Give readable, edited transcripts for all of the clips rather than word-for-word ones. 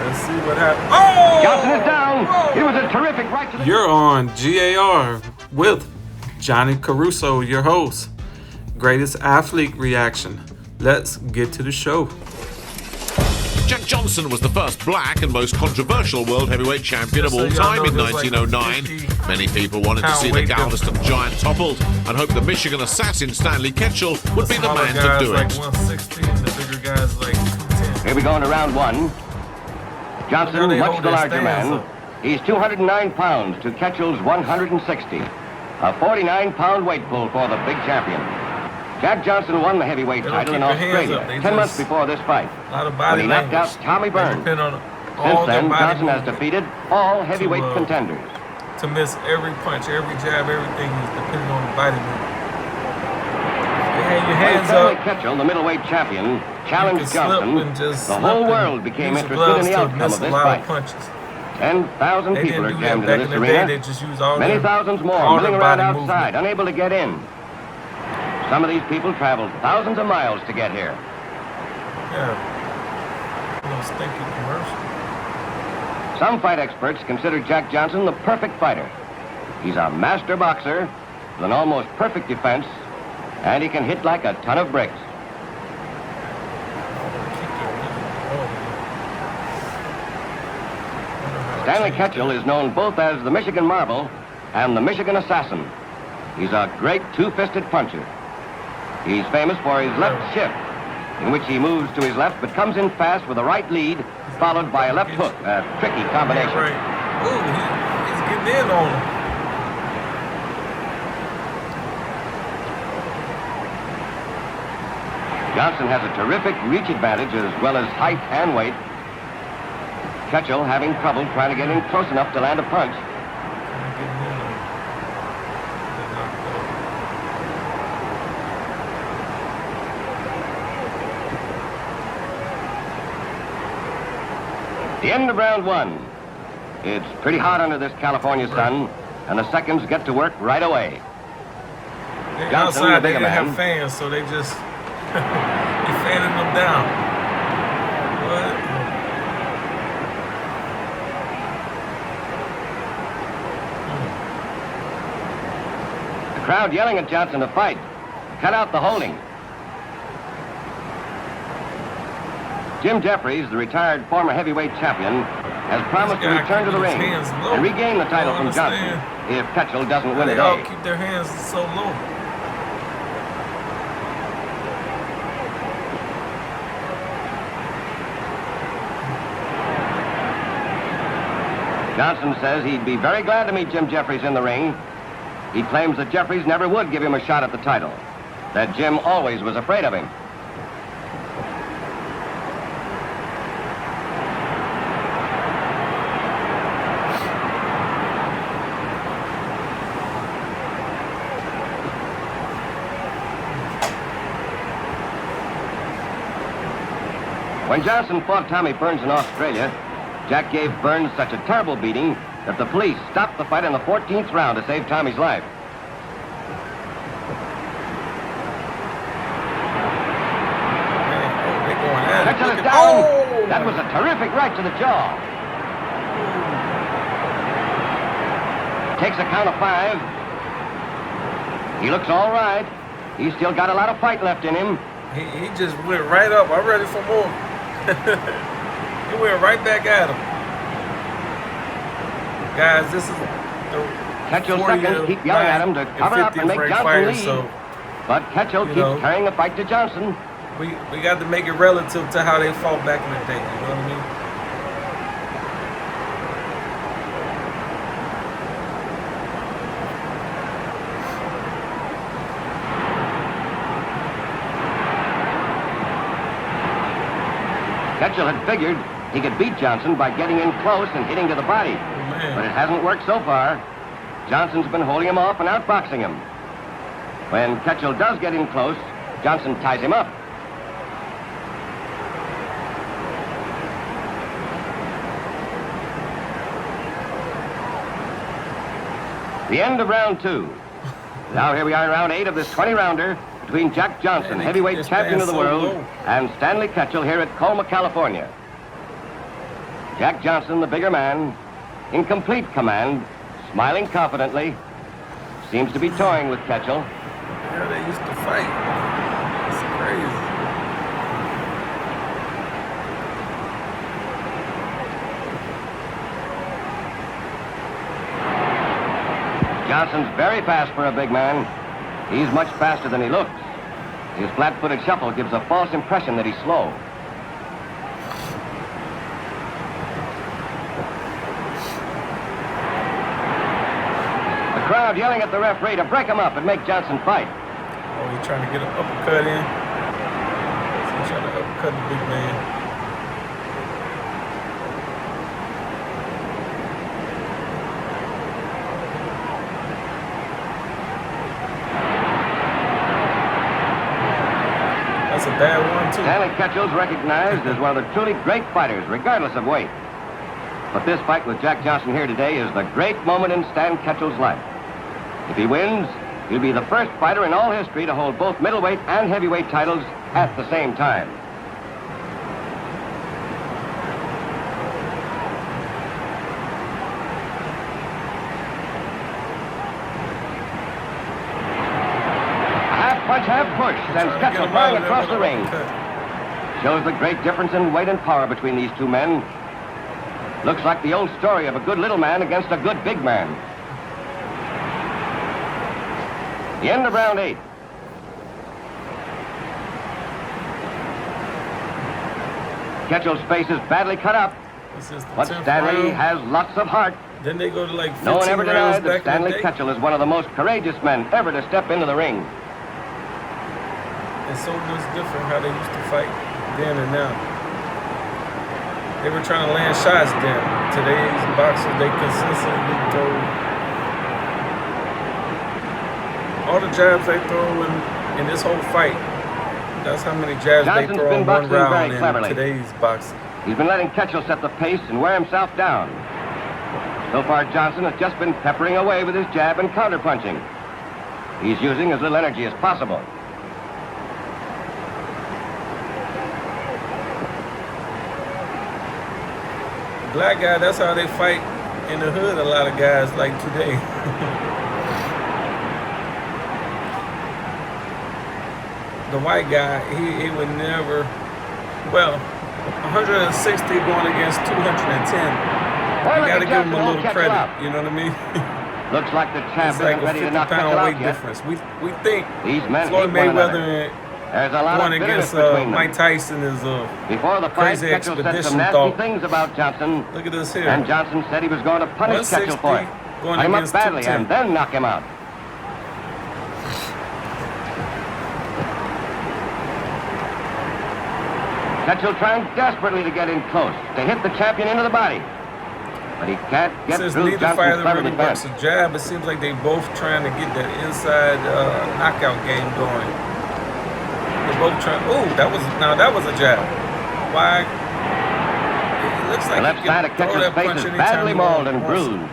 Let's see what happens. Oh! Johnson is down. It was a terrific right to the... You're on GAR with Johnny Caruso, your host. Greatest Athlete reaction. Let's get to the show. Jack Johnson was the first black and most controversial world heavyweight champion of all time in 1909. Many people wanted to see the Galveston giant toppled and hoped the Michigan assassin Stanley Ketchel would be the man to do it. 160 and the bigger guys like 210. Here we go into round one. Johnson, much the larger man. He's 209 pounds to Ketchel's 160. A 49-pound weight pull for the big champion. Jack Johnson won the heavyweight title in Australia 10 months before this fight, when he knocked out Tommy Burns. Since then, Johnson has defeated all heavyweight contenders. To miss every punch, every jab, everything is depending on the body movement. Your hands Stanley up. Ketchel, the middleweight champion, challenged Johnson. The whole world became interested in the outcome of this fight. 10,000 people are jammed into this arena. Many thousands more milling around outside, unable to get in. Some of these people traveled thousands of miles to get here. Yeah. No stinky commercial. Some fight experts consider Jack Johnson the perfect fighter. He's a master boxer with an almost perfect defense, and he can hit like a ton of bricks. Stanley Ketchel is known both as the Michigan Marvel and the Michigan Assassin. He's a great two-fisted puncher. He's famous for his left shift, in which he moves to his left but comes in fast with a right lead, followed by a left hook, a tricky combination. Ooh, he's getting in on him. Johnson has a terrific reach advantage as well as height and weight. Ketchel having trouble trying to get in close enough to land a punch. The end of round one. It's pretty hot under this California sun, and the seconds get to work right away. Johnson, outside, the bigger they man, have fans, so they just he's fanning them down. What? the crowd yelling at Johnson to fight. Cut out the holding. Jim Jeffries, the retired former heavyweight champion, has promised to return to the ring and regain the title from Johnson if Ketchel doesn't win They all today. keep their hands so low. Johnson says he'd be very glad to meet Jim Jeffries in the ring. He claims that Jeffries never would give him a shot at the title, that Jim always was afraid of him. When Johnson fought Tommy Burns in Australia, Jack gave Burns such a terrible beating that the police stopped the fight in the 14th round to save Tommy's life. Ketchel is down. That was a terrific right to the jaw. Takes a count of 5. He looks all right. He's still got a lot of fight left in him. He just went right up. I'm ready for more. He went right back at him. Guys, this is the Ketchel's seconds keep yelling at him to cover up and make Johnson lead. So, but Ketchel keeps carrying the fight to Johnson. we got to make it relative to how they fought back in the day. You know what I mean? Ketchel had figured he could beat Johnson by getting in close and hitting to the body. But it hasn't worked so far. Johnson's been holding him off and outboxing him. When Ketchel does get in close, Johnson ties him up. The end of round 2. Now here we are in round 8 of this 20-rounder between Jack Johnson, heavyweight champion of the world, and Stanley Ketchel here at Colma, California. Jack Johnson, the bigger man, in complete command, smiling confidently, seems to be toying with Ketchel. Yeah, they used to fight. It's crazy. Johnson's very fast for a big man. He's much faster than he looks. His flat-footed shuffle gives a false impression that he's slow. The crowd yelling at the referee to break him up and make Johnson fight. Oh, he's trying to get an uppercut in. He's trying to uppercut the big man. That's a bad one, too. Stanley Ketchel's recognized as one of the truly great fighters, regardless of weight. But this fight with Jack Johnson here today is the great moment in Stan Ketchel's life. If he wins, he'll be the first fighter in all history to hold both middleweight and heavyweight titles at the same time. Punch, half push, sends Ketchel flying across the ring. Shows the great difference in weight and power between these two men. Looks like the old story of a good little man against a good big man. The end of round 8. Ketchel's face is badly cut up, but Stanley has lots of heart. Then they go to like 15 no one ever denies that back Stanley Ketchel is one of the most courageous men ever to step into the ring. It's so much different how they used to fight then and now. They were trying to land shots then. Today's boxers, they consistently throw. All the jabs they throw in this whole fight, that's how many jabs Johnson's they throw been in one boxing very round cleverly. in today's boxing. He's been letting Ketchel set the pace and wear himself down. So far, Johnson has just been peppering away with his jab and counterpunching. He's using as little energy as possible. Black guy, that's how they fight in the hood, a lot of guys like today. The white guy, he would never, well, 160 going against 210. Well, You got to give him a little credit, up. you know what I mean? Looks like the champ It's like isn't a ready to knock Ketchel 50-pound out weight yet. difference. We think These men Floyd hate one another. Mayweather There's a lot going of bitterness against between them. Mike Tyson is Before the fight, crazy Ketchel said expedition some nasty thought. things about Johnson, Look at this here. and Johnson said he was going to punish 160 Ketchel for it. going Cut him up against badly 210. and then knock him out. Ketchel trying desperately to get in close, to hit the champion into the body. But he can't get Since through neither Johnson's fighter clever really defense. works a jab, it seems like they both trying to get that inside knockout game going. They both trying. Oh, that was a jab. Why? It looks like The left he can side of throw Ketchel's that face punch is anytime badly he mauled and wants. bruised.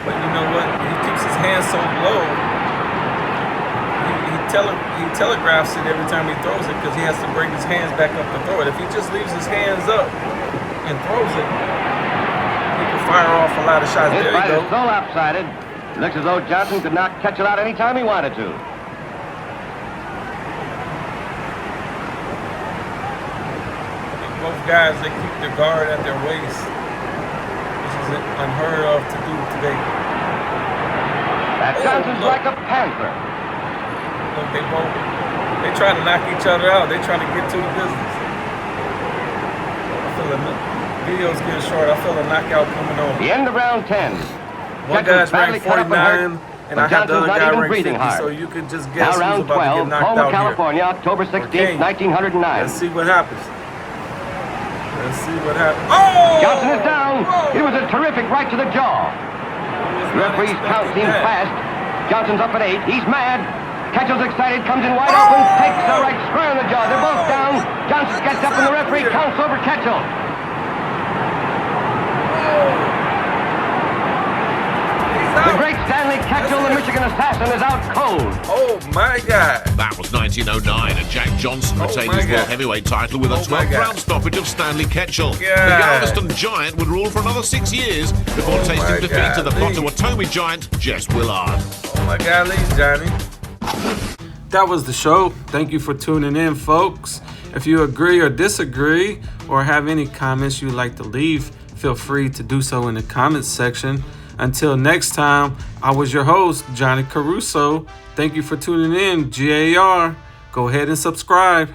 But you know what? He keeps his hands so low. He telegraphs it every time he throws it because he has to bring his hands back up to throw it. If he just leaves his hands up and throws it, he can fire off a lot of shots. His There fight you is go. so lopsided, it looks as though Johnson could knock Ketchel out anytime he wanted to. Both guys, they keep their guard at their waist, which is unheard of to do today. That Johnson's look. like a panther. Look, they try to knock each other out. They try to get to the business. I feel the video's getting short. I feel a knockout coming on. The end of round 10. One Ketchel's guy's badly ranked cut up and hurt, 49, and but I have the Johnson's other not guy even ranked breathing 50, hard. so you can just Now guess who's round about to 12, get knocked home out California, October 16, Okay. 1909. Let's see what happens. Let's see what happens. Oh! Johnson is down. Whoa! It was a terrific right to the jaw. Referee's count seems fast. Johnson's up at 8. He's mad. Ketchel's excited, comes in wide open, takes the right square in the jaw. They're both down. Johnson gets up and the referee counts over Ketchel. He's The great Stanley Ketchel, the Michigan assassin, is out cold. Oh my God. That was 1909, and Jack Johnson retained his world heavyweight title with a 12-round stoppage of Stanley Ketchel. The Galveston Giant would rule for another 6 years before tasting defeat to the Potawatomi Giant, Jess Willard. Oh my God, Johnny. That was the show. Thank you for tuning in, folks. If you agree or disagree or have any comments you'd like to leave, feel free to do so in the comments section. Until next time, I was your host, Johnny Caruso. Thank you for tuning in, GAR. Go ahead and subscribe.